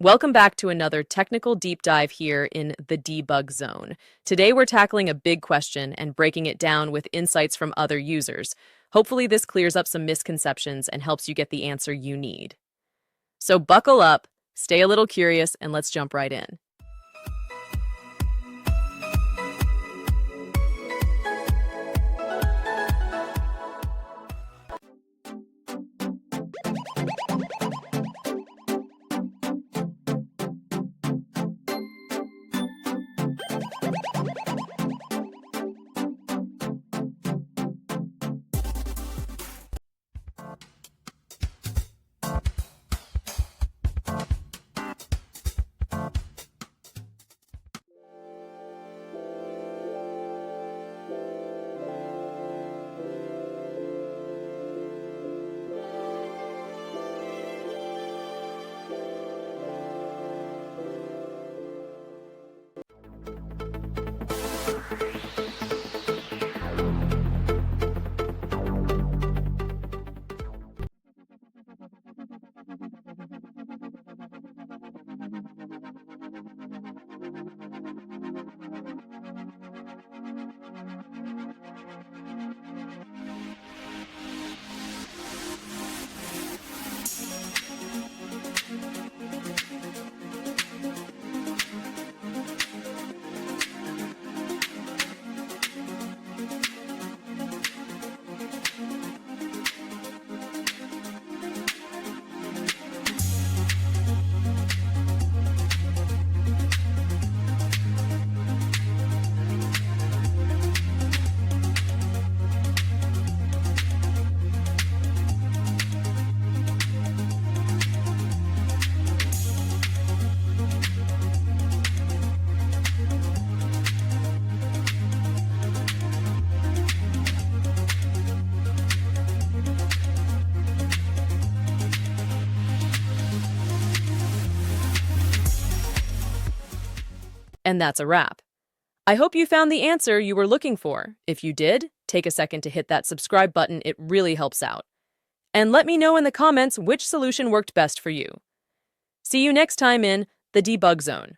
Welcome back to another technical deep dive here in the debug zone. Today we're tackling a big question and breaking it down with insights from other users. Hopefully this clears up some misconceptions and helps you get the answer you need. So buckle up, stay a little curious, and let's jump right in. And that's a wrap. I hope you found the answer you were looking for. If you did, take a second to hit that subscribe button, it really helps out. And let me know in the comments which solution worked best for you. See you next time in the Debug Zone.